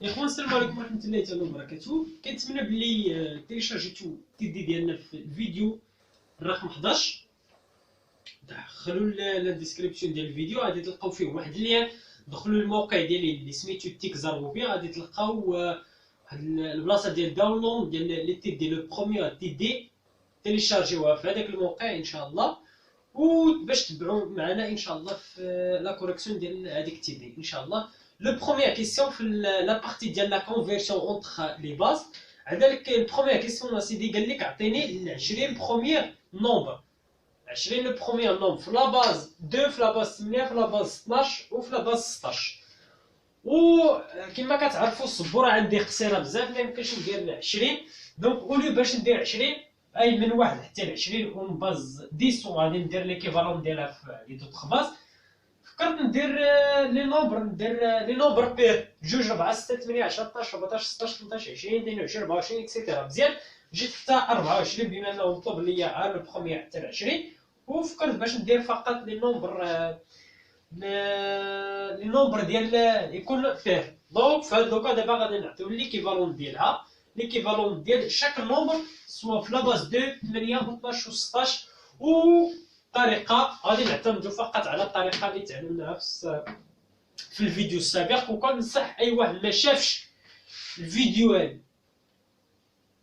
اخوان السلام عليكم ورحمه الله تعالى وبركاته. كنتمنى بلي تيليشارجيتو التيدي ديالنا في الفيديو الرقم 11. دخلوا لا ديسكريبسيون ديال الفيديو، غادي تلقاو فيه واحد اللين. دخلوا للموقع ديالي اللي سميتو تيك زربوبي، غادي تلقاو واحد البلاصه ديال داونلود ديال لي تيد ديال لو بروميير تيدي. تيليشارجيوها في هذاك الموقع ان شاء الله، وباش تبعوا معنا ان شاء الله في لا كوريكسيون ديال هذيك التيدي ان شاء الله. لو بروميير كيسيون في لا بارتي ديال لا كونفيرسيون اونتر لي باز. عندك البروميير كيسيون سيدي قال لك عطيني 20 بروميير نومبر، 20 لو بروميير نومبر في لا باز 2 في لا باز 8 في لا باز 12 وفي لا باز 16. وكما كتعرفوا السبوره عندي قصيره بزاف، ما يمكنش ندير 20. دونك اولي باش ندير 20 اي من 1 حتى ل 20 اون باز 10 وغادي ندير ليكيفالون ديالها في لي دوطخ باز. فكرت ندير لي نومبر، ندير لي نومبر بير 2 4 6 8 10 12 14 16 18 20 22 24 اكسيتيرا. مزيان جيت حتى 24 بما انه مطلوب ليا عام البروميير حتى ل 20، وفكرت باش ندير فقط لي نومبر ديال يكون بير. دونك في هاد لوكا دابا غادي نعطيو ليكيفالون ديالها، ليكيفالون ديال شاك نومبر سوا في لا باز 2 8 و12 و 16. طريقه غادي نعتمدوا فقط على الطريقه اللي تعلمناها في الفيديو السابق. وكنصح اي واحد ما شافش الفيديوهات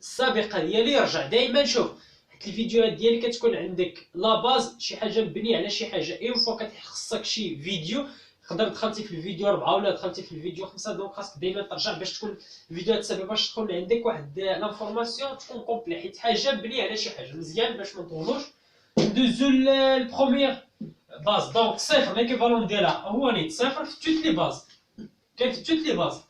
السابقه ديالي يرجع دائما شوف، حيت الفيديوهات ديالي كتكون عندك لا باز شي حاجه مبنيه على شي حاجه. اي فوا كتخصك شي فيديو، تقدر دخلتي في الفيديو 4 ولا دخلتي في الفيديو 5، دونك خاصك دائما ترجع باش تكون الفيديوهات السابقه باش تكون عندك واحد لانفورماسيون تكون كومبلي، حيت حاجه مبنيه على شي حاجه. مزيان باش ما نطولوش ندوزو البروميير باز. دونك صفر ليكيفالون ديالها هو نيت صفر في توت لي باز، كاين في توت لي باز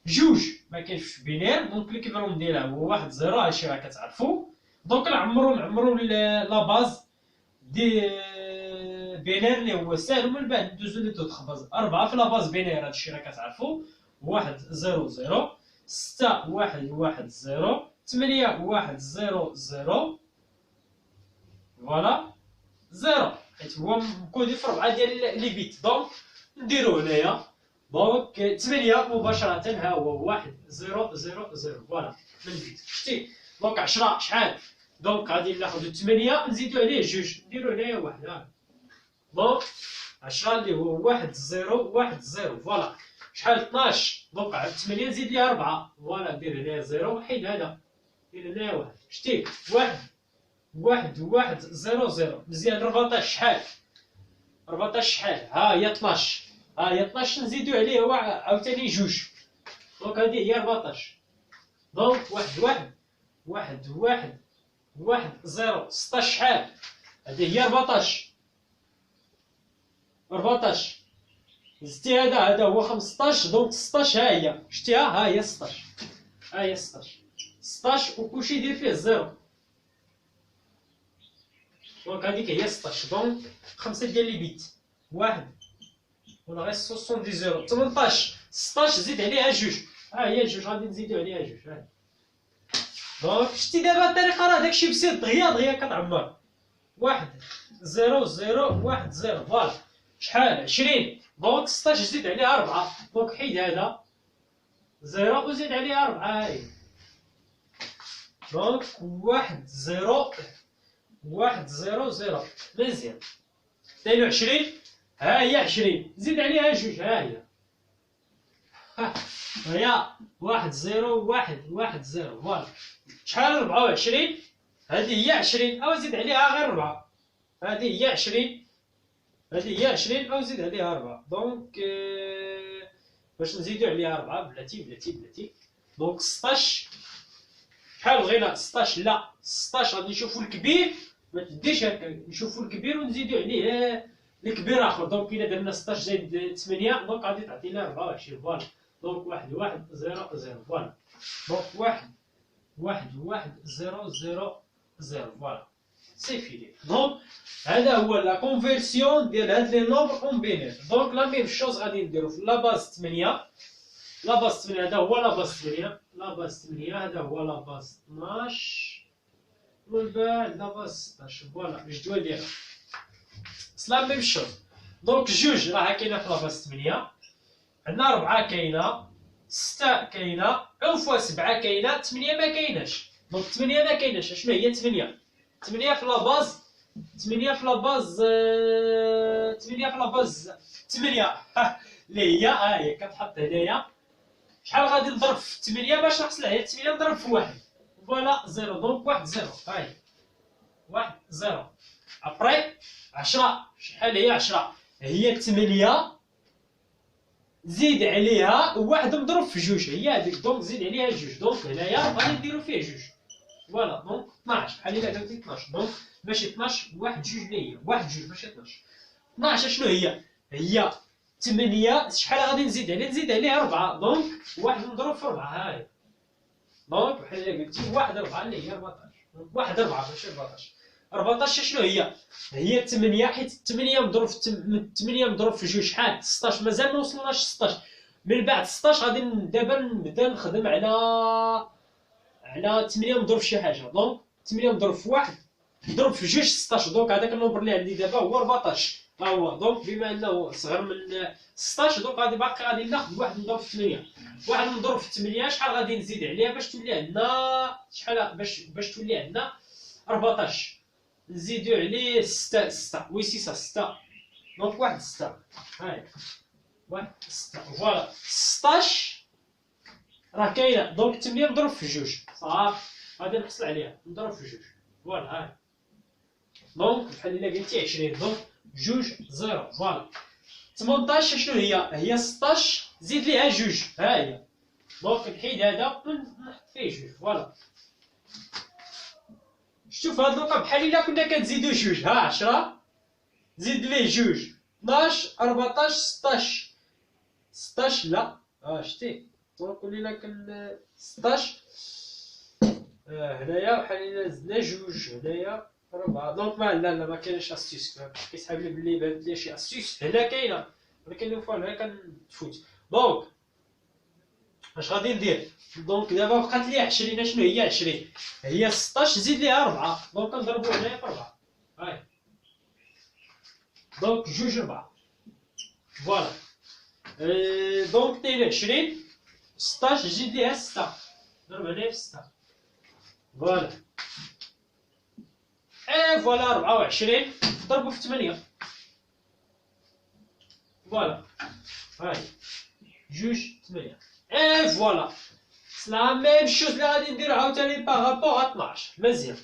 جوج ما كاينش في بينير. دونك ليكيفالون ديالها هو 1 0، هادشي راه كتعرفوا. دونك نعمرو لا باز دي بينير اللي هو ساهل، ومن بعد ندوزو لي دوطخ باز. 4 في لا باز بينير هادشي راه كتعرفوا 1 0 0 6 1 1 0 8 1 0 0 فوالا 0، حيت هو مكودي في 4 ديال لي بيت. دونك نديرو هنايا دونك 8 مباشرة ها هو 1 0 0 0 فوالا من بيت. شتي دونك 10 شحال؟ دونك غادي ناخدو 8 نزيدو عليه جوج نديرو هنايا 1. دونك 10 اللي هو 1 0 1 0 فوالا شحال 12. دونك 8 نزيد ليها 4 فوالا ندير هنايا 0 حيد هذا ندير هنايا 1. شتي 1 1 1 0 0 مزيان. 14 شحال؟ 14 شحال؟ ها هي 12، ها هي 12 نزيدو عليه هو عاوتاني جوج. دونك هادي هي 14. دونك 1 1 1 1 1 0 16 شحال؟ هادي هي 14 14 زدتي هذا هو 15. دونك 16 ها هي شتيها ها هي 16، ها هي 16 وكلشي يدير فيه 0. دونك هذيك هي 16. دونك 5 ديال لي بيت 1 ولا غير 70 18 16 زيد عليها جوج، ها هي جوج غادي نزيدو عليها جوج. دونك شتي دابا الطريقه راه داكشي بسيط دغيا كتعمر 1 0 0 1 0 فوالا شحال 20. دونك 16 زيد عليها 4 دونك حيد هذا 0 وزيد عليها 4 هاهي. دونك 1 0 1 0 0 مزيان 22 ها هي 20 زيد عليها جوج ها هي هي 1 0 1 1 0 فوالا شحال 24. هذه هي 20 او زيد عليها غير 4، هذه هي 20 هذه هي 20 او زيد عليها 4. دونك باش نزيدو عليها 4 بلاتي. دونك 16 شحال بغينا 16 لا 16 غادي نشوفو الكبير ما تديش هكا، نشوفو الكبير ونزيدو عليه الكبير اخر. دونك الا درنا 16 زائد 8 دونك غادي تعطينا 24 فوالا. دونك 1 1 0 0 فوالا. دونك 1 1 1 0 0 0 فوالا سي فيني. دونك هذا هو لا كونفيرسيون ديال هاد لي نومبر اون بينير. دونك لا ميم شوز غادي نديرو في لا باز 8. لا باز 8 هذا هو لا باز 8، لا باز 8 هذا هو لا باز 12 ومن بعد لا باز 16 فوالا الجدول ديالها لا ميم شوز. دونك جوج راه كاينه في لا باز 8، عندنا 4 كاينه 6 كاينه، او فوا 7 كاينه، 8 ما كايناش. دونك 8 ما كايناش. شنو هي 8؟ 8 في لاباز، 8 في لاباز 8 في لاباز 8 اللي هي ها هي كتحط هنايا. شحال غادي نضرب في 8 باش نحصل على 8؟ نضرب في 1. فوالا 0. دونك 1 0. هاي 1 0. ابري 10. شحال هي 10؟ هي 8 زيد عليها واحد مضروب في جوج، هي هذيك. دونك زيد عليها جوج. دونك هنايا غادي نديرو فيه جوج. فوالا دونك 12 بحال الا درتي 12. دونك ماشي 12 1 2 اللي هي 1 2 ماشي 12. 12 شنو هي؟ هي 8. شحال غادي نزيد عليها؟ نزيد عليها 4. دونك واحد مضروب في 4. هاي دونك بحال الا قلتي 1 4 اللي هي 14. دونك 1 4 ماشي 14. 14 شنو هي؟ هي 8 حيت 8 مضروب في 8 مضروب في جوج شحال؟ 16. مازال ما وصلناش 16. من بعد 16 غادي دابا نبدا نخدم على 8 مضروب في شي حاجه. دونك 8 مضروب في 1 مضروب في جوج 16. دونك هذاك النومبر اللي عندي دابا هو 14. ها هو. دونك بما انه صغر من 16 دونك غادي ناخذ 1 مضروب في 8. 1 مضروب في 8 شحال غادي نزيد عليها باش تولي عندنا شحال؟ باش تولي عندنا 14. نزيدو عليه 6 وي سي 6. دونك 1 6. هاي 1 6. فوالا 16 راه كاينه. دونك 8 مضروب في جوج صافي غادي نحصل عليها نضرب في جوج. فوالا هاي. دونك بحال الا قلتي 20. دونك جوج 0. فوالا 18 شنو هي؟ هي 16 زيد ليها جوج. ها هي. دونك نحيد هذا ونحط فيه جوج. فوالا شوف هاد اللقطة بحال الا كنا كنزيدو جوج. ها 10 زيد ليه جوج 12 14 16. 16 لا شتي دونك ولينا كن 16 هنايا بحال الا زدنا جوج هنايا 4. دونك لا ما كاينش استيس. كيسحاب لي بلي بانت لي شي استيس هنا كاينه ولكن لو فوا هنا كنتفوت. دونك اش غادي ندير؟ دونك دابا بقات لي 20. شنو هي 20؟ هي 16 زيد ليها 4. دونك كنضربو هنايا في 4. هاي دونك جوج 4. فوالا دونك 22 16 زيد ليها 6. ضرب هنايا في 6. فوالا فوالا 24 ضربو في 8. فوالا هاي جوج 8. فوالا لا ميم شوز اللي غادي ندير عاوتاني باغابوغ 12. مزيان.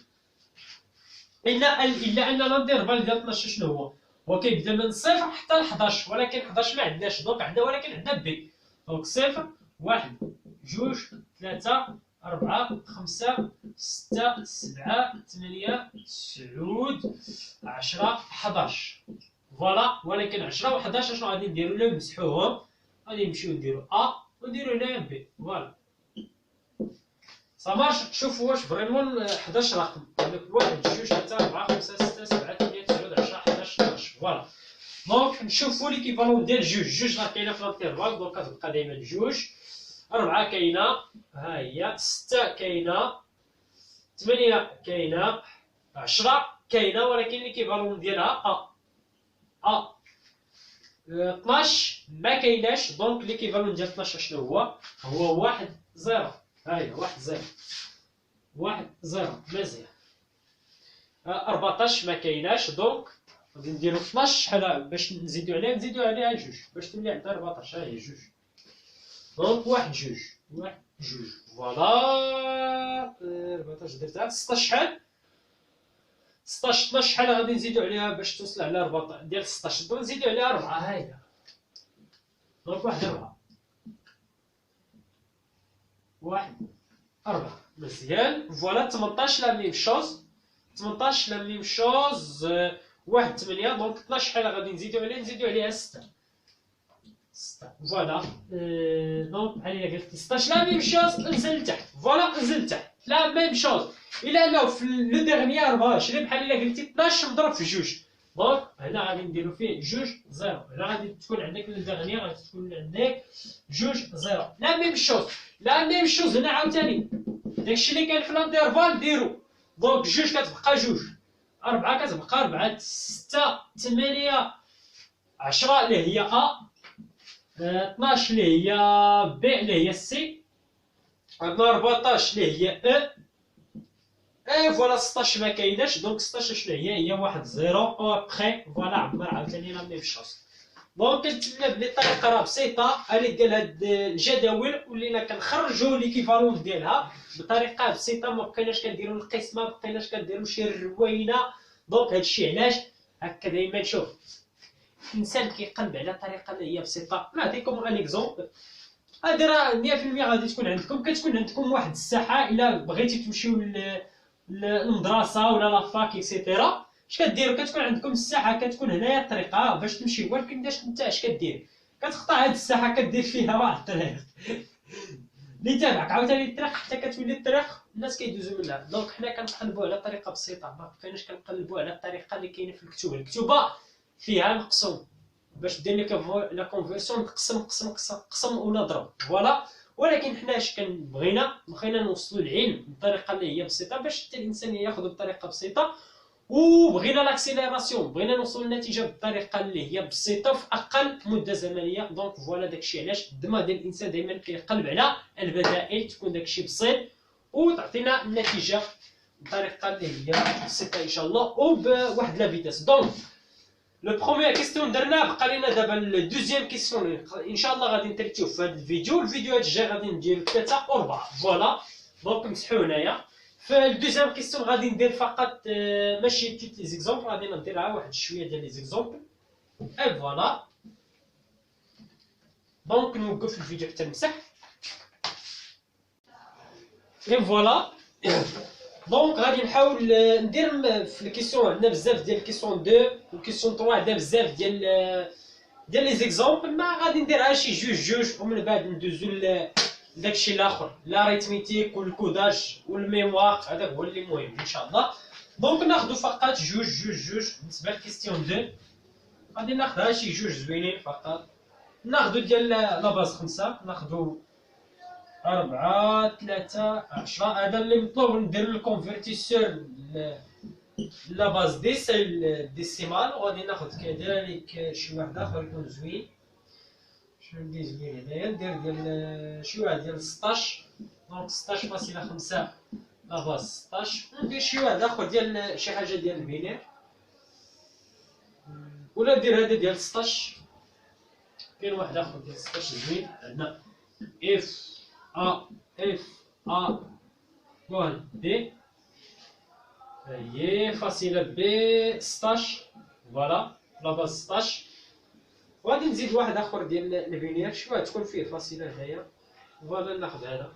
الا اننا ندير بال ديال 12 شنو هو؟ هو كيبدا من صفر حتى ل 11 ولكن 11 ما عندناش. دونك عندنا ولكن عندنا بي. دونك صفر 1 جوج 3 4 5 6 7 8 9 10 11. فوالا ولكن 10 و 11 شنو غادي نديرو؟ لا نمسحوهم غادي نمشيو نديرو ونديرو هنايا بي. فوالا صافاش. شوفوا واش فريمون 11 رقم. عندك 1 2 3 4 5 6 7 8 9 10 11 12. فوالا دونك نشوفوا ليكيفالون ديال جوج راه كاينه في الانترفال. دونك كتبقى دائما جوج. 4 كاينه ها هي. 6 كاينه. 8 كاينه. 10 كاينه ولكن ليكيفالون ديالها 12 ما كايناش. دونك ليكيفالون ديال 12 شنو هو؟ هو 1 0. هاهي 1 0 1 0. مزيان. 14 ما كايناش. دونك غادي نديرو 12 شحال باش نزيدو عليها جوج باش تولي عندنا 14. ها هي جوج. دونك 1 2 1 2. فوالا 14 درتها 16 شحال؟ 16 12 شحال غادي نزيدو عليها باش توصل على 14 ديال 16. دونك نزيدو عليها 4. ها هي. دونك 1 4 1 4. مزيان. فوالا 18 لا ميم شوز. 18 لا ميم شوز 1 8. دونك 12 شحال غادي نزيدو عليها 6. فوالا دونك بحال الا قلت 16 لا ميم شوز نزل لتحت. فوالا نزل لتحت لا ميم شوز. الا انه في لو ديرني 24 بحال الا قلتي 12 مضروب في جوج. دونك هنا غادي نديرو فيه جوج 0. هنا غادي تكون عندك لو ديرني غادي تكون عندك جوج 0. لا ميم شوز لا ميم شوز هنا عاوتاني داكشي اللي كاين في الانترفال ديرو. دونك جوج كتبقى جوج. 4 كتبقى 4. 6 8 10 اللي هي 12 اللي هي بي اللي هي سي، عندنا 14 اللي هي اي فوالا 16 ما كايناش، دونك 16 شنو هي 1 0 او بخي فوالا عمر عاوتاني لا ميم شوز. دونك كنتمنى بلي الطريقه راه بسيطه، راني ديال هاد الجداول ولينا كنخرجوا ليكيفالون ديالها بطريقه بسيطه، ما بقيناش كنديروا القسمه، ما بقيناش كنديروا شي روينه. دونك هادشي علاش هكا دائما شوف الانسان كيقلب على طريقه اللي هي بسيطه. نعطيكم ان اكزومبل، هادي راه 100% غادي تكون عندكم، كتكون عندكم واحد الساحه الا بغيتي تمشيو للمدرسه ولا لافاك اكسيتيرا. اش كديروا؟ كتكون عندكم الساحه، كتكون هنايا الطريقه باش تمشي، ولكن انت اش كدير؟ كتقطع هاد الساحه كدير فيها واحد الطريق اللي تابعك عاوتاني الطريق حتى كتولي الطريق الناس كيدوزو منها. دونك حنا كنقلبوا على طريقه بسيطه، ما بقيناش كنقلبوا على الطريقه اللي كاينه في الكتب. الكتوبه فيها مقسوم باش دير لك لا كونفيرسيون قسم ونضرب فوالا. ولكن حنا اش بغينا نوصلوا العلم بطريقه اللي هي بسيطه باش حتى الانسان ياخذ بطريقه بسيطه، وبغينا لاكسيليراسيون، بغينا نوصلوا للنتيجه بطريقه اللي هي بسيطه في اقل مده زمنيه. دونك فوالا داكشي علاش الدماغ ديال الانسان دائما كيقلب على البدائل، تكون داكشي بسيط وتعطينا النتيجه بطريقه اللي هي بسيطه ان شاء الله وبواحد لا فيتاس. دونك لو بروميير كيستيون درنا، بقى لنا دابا الدوزيام كيستيون ان شاء الله غادي نتريتيو في هذا الفيديو. الفيديوهات الجاي غادي نديرو 3 و 4 فوالا. دونك مسحوا هنايا في الدوزيام كيستيون غادي ندير فقط ماشي توت لي زيكزومبل، غادي نديرها واحد شويه ديال لي زيكزومبل اي فوالا. دونك نوقف الفيديو حتى نمسح اي فوالا. دونك غادي نحاول ندير في الكيسيون، عندنا بزاف ديال الكيسيون 2 والكيسيون 3 عندنا بزاف ديال لي زيكزومبل، ما غادي نديرها شي جوج ومن بعد ندوزو لداكشي الاخر لاريتميتيك والكوداج والميموار، هذا هو اللي مهم ان شاء الله. دونك ناخذ فقط جوج بالنسبه لكيستيون 2 غادي ناخذها شي جوج زوينين فقط. ناخذ ديال لا باز 5 ناخذ 4 3 10، هذا اللي مطلوب ندير الكونفرتيسور لا باز 10 الديسيمال. وغادي ناخذ كذلك شي واحد اخر يكون زوين، شنو ندير زوين هنايا، ندير ديال شي واحد ديال 16. دونك 16.5 لا باز 16، وندير شي واحد اخر ديال شي حاجه ديال البينير، ولا ندير هذا ديال 16. كاين واحد اخر ديال 16 زوين، عندنا اف A بوان بي هي فاصلة بي 16 فوالا لا باز 16. وغادي نزيد واحد اخر ديال البينير شويه تكون فيه فاصلة هنايا فوالا. ناخذ هذا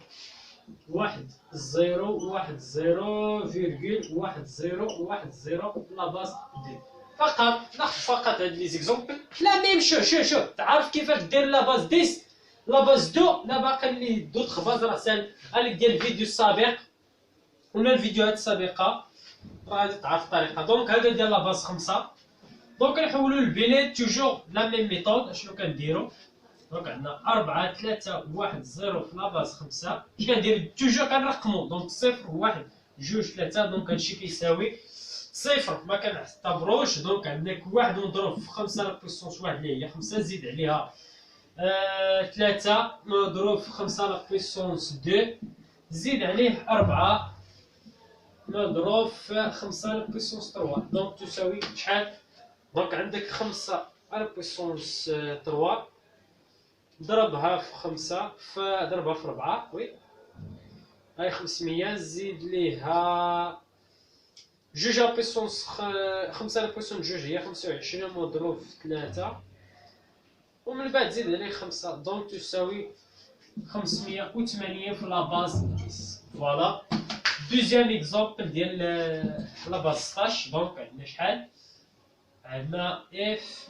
1 0 1 0 فيرغول 1 0 1 0 لا باز 2 فقط. ناخذ فقط هاد لي زيكزومبل لا ميم. شو تعرف كيفاش دير لا باز 10 لا باز 2. لا باقي لي دوطخ باز راه ساهل، هذيك ديال الفيديو السابق ولا الفيديوهات السابقه راه غادي تعرف الطريقه. دونك هذا ديال لا باز 5. دونك نحولوا للبينير توجور لا ميم ميثود. شنو كنديروا؟ دونك عندنا 4 3 1 0 في لا باز 5. اش كندير؟ توجور كنرقموا، دونك 0 1 2 3. دونك هادشي كيساوي 0 ما كنعتبروش. دونك عندك 1 ونضرب في 5 لا بويسونس 1 اللي هي 5 زيد عليها 3 مضروب في 5 لا بويسونس 2 زيد عليه 4 مضروب في 5 لا بويسونس 3. دونك تساوي شحال؟ دونك عندك 5 لا بويسونس 3 ضربها في 5 ضربها في 4 وي هاي 500 زيد ليها 2 لا بويسونس 5 لا بويسونس 2 هي 25 مضروب في 3 ومن بعد زيد عليه 5. دونك تساوي 580 في لا باز 10 فوالا. دوزيام اكزومبل ديال لا باز 16. دونك عندنا شحال؟ عندنا اف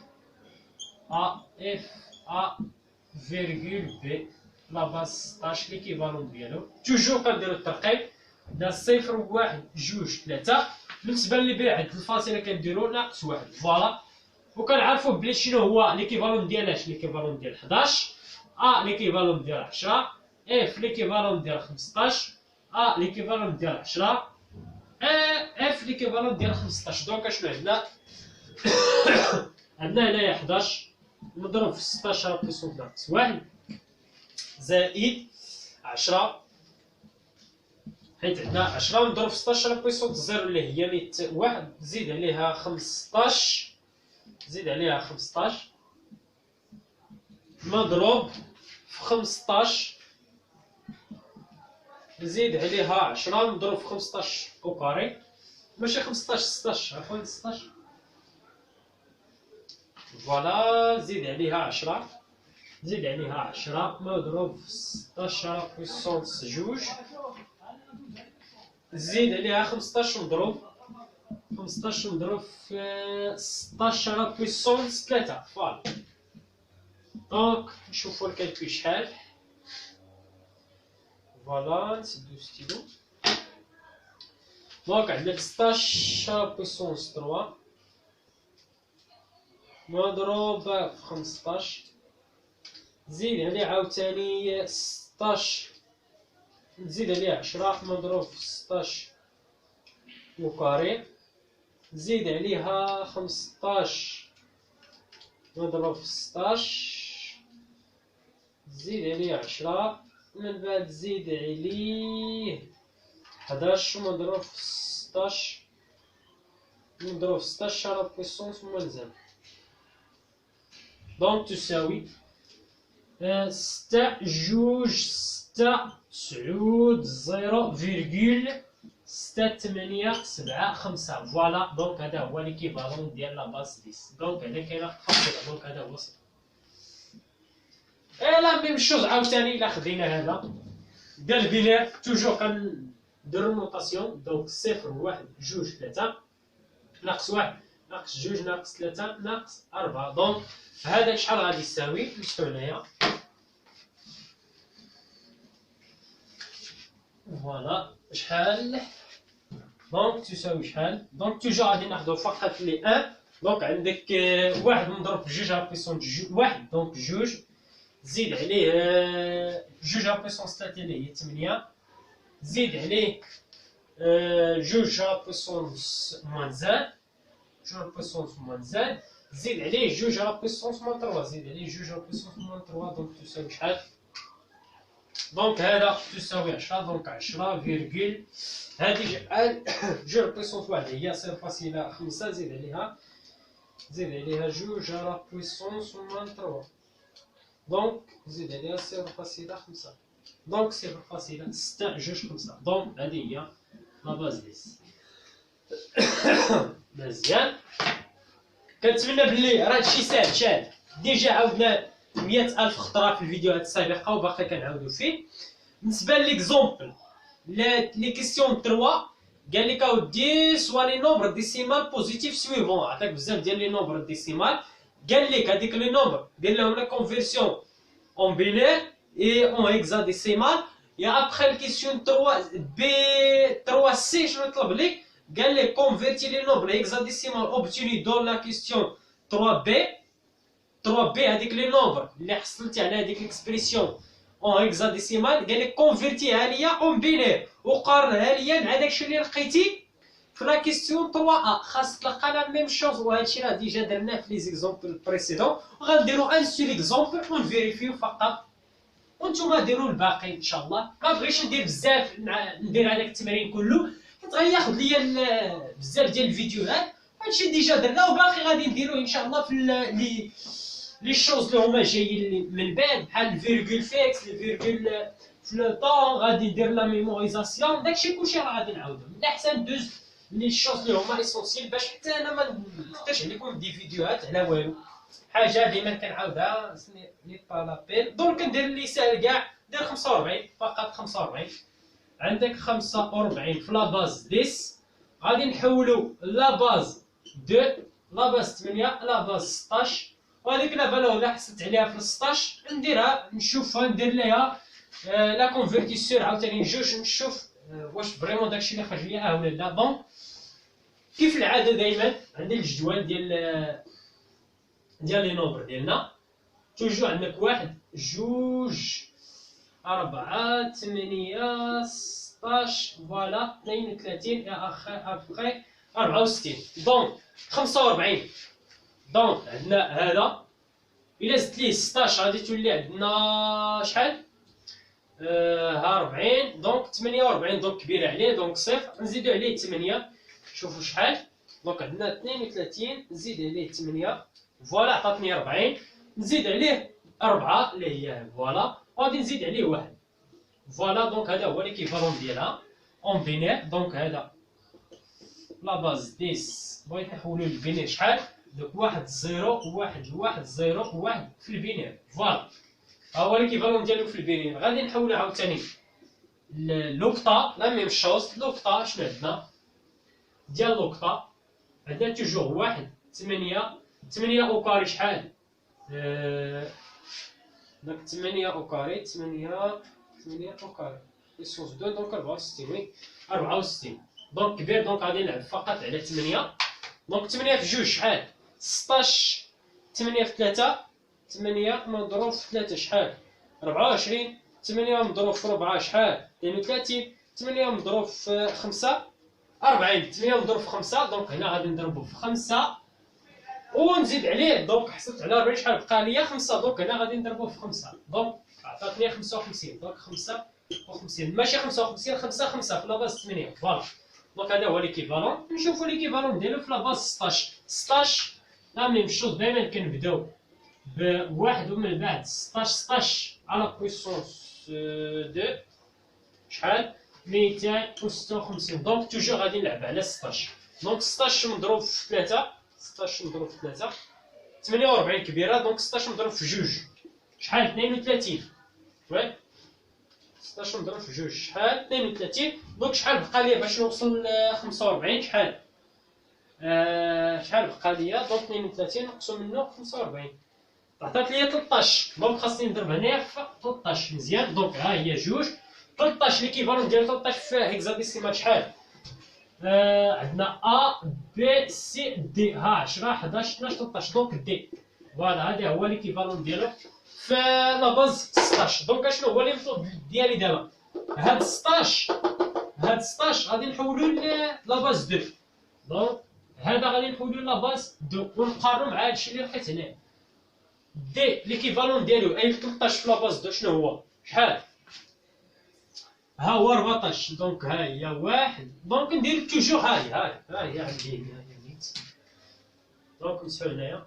ا فيرغول بي لا باز 16 ليكيفالون ديالو. توجور كنديرو الترقيم، عندنا 0 1 2 3. بالنسبه للي عند الفاصله كنديرو ناقص 1 فوالا. وكنعرفوا بلي شنو هو ليكيفالون ديال ليكيفالون ديال 11 ليكيفالون ديال 10 اف ليكيفالون ديال 15 ليكيفالون ديال 10 اف ليكيفالون ديال 15. دونك اشنو عندنا؟ عندنا هنايا 11 مضروب في 16 بويسون ناقص 1 زائد 10، حيت عندنا 10 مضروب في 16 بويسون 0 اللي هي 100 زيد عليها 15 مضروب في 15 زيد عليها 10 مضروب في 15 او كاري، ماشي 15 16 عفوا 16. فوالا زيد عليها 10 مضروب في 16 بويسونس جوج زيد عليها 15 مضروب في 16 بويسونس 3. فوالا دونك نشوفو الكالكول شحال. فوالا نسدو ستيلو. دونك عندك 16 بويسونس 3 مضروب في 15 زيد عليه عاوتاني 16 نزيد عليه 10 مضروب في 16 وكاري زيد عليها 15 مضروب في 16 زيد عليه 10 من بعد زيد عليه 11 مضروب في 16 مضروب في 16 بويسونس موان. دونك تساوي 6 جوج 6 9 0 6 8 7 5. فوالا دونك هذا هو ليكيفالون ديال لا باس 10. دونك هنا كاينه خاصه. دونك هذا هو صفر. لا ميم شوز عاوتاني الا خدينا هذا ديال البينير توجور كنديرو نوطاسيون. دونك 0 1 جوج 3 ناقص 1 ناقص جوج ناقص 3 ناقص 4. دونك هذا شحال غادي يساوي؟ نشوفو هنايا. فوالا شحال دونك تساوي شحال؟ دونك توجور غادي ناخدو فقط لي 1. دونك عندك 1 مضروب في جوج على بويسون 1 دونك جوج زيد عليه جوج على بويسون 3 اللي هي 8 زيد عليه جوج على بويسون موان زاد جوج على بويسون موان زاد زيد عليه جوج على بويسون موان 3 زيد عليه جوج على بويسون موان 3. دونك تساوي شحال؟ دونك هذا تساوي 10. دونك 10 فيرغول هذه شحال؟ جوج على بويسون 1 هي 0.5 زيد عليها جوج على بويسون موان 3 دونك زيد عليها 0.5 دونك 0.6 جوج 5. دونك هذه هي لا باز 10. مزيان كنتمنى بلي راه هادشي ساهل شاد. ديجا عاودنا 100,000 خطره في الفيديوهات السابقه وباقي كنعاودو فيه. بالنسبه ليكزومبل لي كيسيون 3 قال لك اودي سوا لي نومبر ديسيمال بوزيتيف سويفون. عطاك بزاف ديال لي نومبر ديسيمال قال لك هذيك لي نومبر دير لهم لا كونفيرسيون اون بينير اي اون هيكزاديسيمال. يا ابخي الكيسيون 3 بي 3 سي شنو طلب لك؟ قال لك كونفيرتي لي نومبر هيكزاديسيمال اوبتوني دون لا كيسيون 3 بي هذيك لي نومبر اللي حصلتي على هذيك الاكسبريسيون اون هيكزاديسيمال قال لك كونفيرتيها ليا اون بينير وقارنها ليا مع داكشي اللي لقيتي في لا كيسيون 3 ا. خاص تلقى لا ميم شوز وهادشي راه ديجا درناه في لي زيكزومبل بريسيدون. وغنديرو ان سول اكزومبل ونفيريفيو فقط وانتوما ديروا الباقي ان شاء الله. ما بغيتش ندير بزاف ندير هذاك التمرين كله حيت غياخذ ليا بزاف ديال الفيديوهات. هادشي ديجا درنا وباقي غادي نديروه ان شاء الله في لي شوز اللي هما جايين من بعد بحال الفيرغول فيكس الفيرغول في لو طون. غادي ندير لا ميموريزاسيون داكشي كلشي راه غادي نعاودو. من احسن دوز لي شوز اللي هما اسونسيال باش حتى انا ما نفتش عليكم دي فيديوهات على والو. حاجه ديما كنعاودها ني با لابيل. دونك ندير اللي ساهل كاع دير 45 فقط 45. عندك 45 في لا باز 10 غادي نحولو لا باز 2 لا باز 8 لا باز 16 وهذيك لا فالور اللي حصلت عليها في 16 نديرها نشوفها ندير ليها لا كونفيرتيسور عاوتاني جوج نشوف واش فريمون داكشي اللي خرج ليا ولا لا. دونك كيف العاده دائما عندي الجدول ديال لي نومبر ديالنا توجور عندك 1 جوج 4 8 16 فوالا 32 ابخي 64. دونك 45 دونك عندنا هذا الا زدت ليه 16 غادي تولي عندنا شحال؟ ها 40 دونك 48 دونك كبيره عليه دونك صفر. نزيدو عليه 8 شوفوا شحال دونك عندنا 32 نزيد عليه 8 فوالا عطاتني 40. نزيد عليه 4 اللي هي فوالا وغادي نزيد عليه 1 فوالا. دونك هذا هو ليكيفالون ديالها اون بينير. دونك هذا لا باز 10 بغيت نحولو للبينير شحال؟ دوك 1 0 1 1 0 1 في البينير فوالا. ها هو ليكيفالون ديالو في البينير. غادي نحولو عاوتاني لوكتا لا ميم شوز. لوكتا شنو عندنا ديال لوكتا؟ عندنا توجور 1 8 او كاري شحال؟ داك 8 او كاري 8 او كاري بيسونس 2 دونك 64 وي 64 دونك كبير. دونك غادي نلعب فقط على 8 دونك 8 في جوج شحال؟ 16 8 في 3 8 مضروب في 3 شحال؟ 24 8 مضروب في 4 شحال؟ 32 8 مضروب في 5 40 8 مضروب في 5 دونك هنا غادي نضربو في 5 ونزيد عليه دونك حصلت على 40 شحال بقى ليا 5 دونك هنا غادي نضربو في 5 دونك عطاتني 55 دونك 55 ماشي 55 5 في لاباز 8 فوالا. دونك هذا هو ليكيفالون. نشوفو ليكيفالون ديالو في لاباز 16 لا ميم شوز. دايما كنبداو بواحد ومن بعد 16 على بويسونس 2 شحال؟ 256 دونك توجور غادي نلعب على 16 دونك 16 مضروب في 3 16 مضروب في 3 48 كبيره دونك 16 مضروب في جوج شحال؟ 32 وي 16 مضروب في جوج شحال؟ 32 دونك شحال بقى ليا باش نوصل ل 45 شحال؟ شحال بقى ليا؟ دونك 32 نقصو منه 45 عطات ليا 13 دونك خاصني نضرب هنايا في 13 مزيان. دونك ها هي جوج 13 ليكيفالون ديال 13 في هيكزاديسيمال شحال؟ عندنا ا بي سي دي ها 10 11 12 13 دونك دي فوالا. هذا هو ليكيفالون ديالو في لاباز 16. دونك اشنو هو اللي مطلوب ديالي دابا؟ هاد 16 غادي نحولو لاباز 2 دونك هذا غادي نحولو لاباز 2 ونقارنو مع هادشي اللي لقيت هنا. دي ليكيفالون ديالو اي 13 في لاباز 2 شنو هو؟ شحال؟ ها هو 14 دونك ها هي 1 دونك ندير توجور ها هي عندي دونك نسحو هنايا.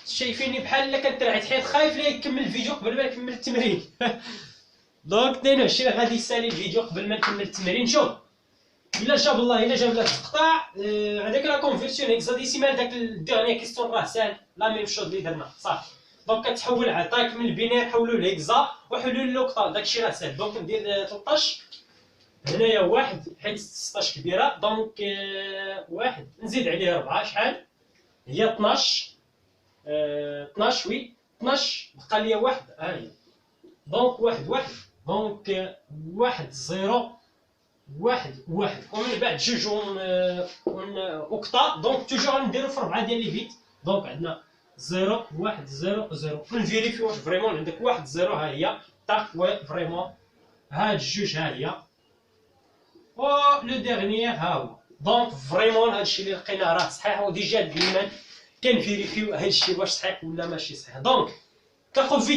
شايفيني بحال كنترعد حيت خايف لا يكمل الفيديو قبل ما نكمل التمرين. دونك 22 غادي يسالي الفيديو قبل ما نكمل التمرين. شوف الا جاب الله الا جاب لك تقطع هذاك لا كونفيرسيون هيكزاديسيمال داك الديرني كيستيون راه ساهل لا ميم شوز اللي درنا صافي. دونك كتحول عطاك من البينير حولو لهيكزا وحولو للوكتا داكشي راه ساهل. دونك ندير 13 هنايا 1 حيت 16 كبيره دونك 1 نزيد عليه 4 شحال؟ هي 12 12 وي 12 بقى ليا 1 ها هي دونك 1 دونك 1 0 1 ومن بعد جوج اوكتا دونك توجور نديرو في 4 ديال لي بيت. دونك عندنا 0 1 0 0 نفيريفيو واش فريمون عندك 1 0 ها هي طاق وي فريمون هاد الجوج ها هي و لو ديرنيير ها هو. دونك فريمون هادشي اللي لقيناه راه صحيح وديجا ديما كنفيريفيو هادشي واش صحيح ولا ماشي صحيح. دونك كناخذ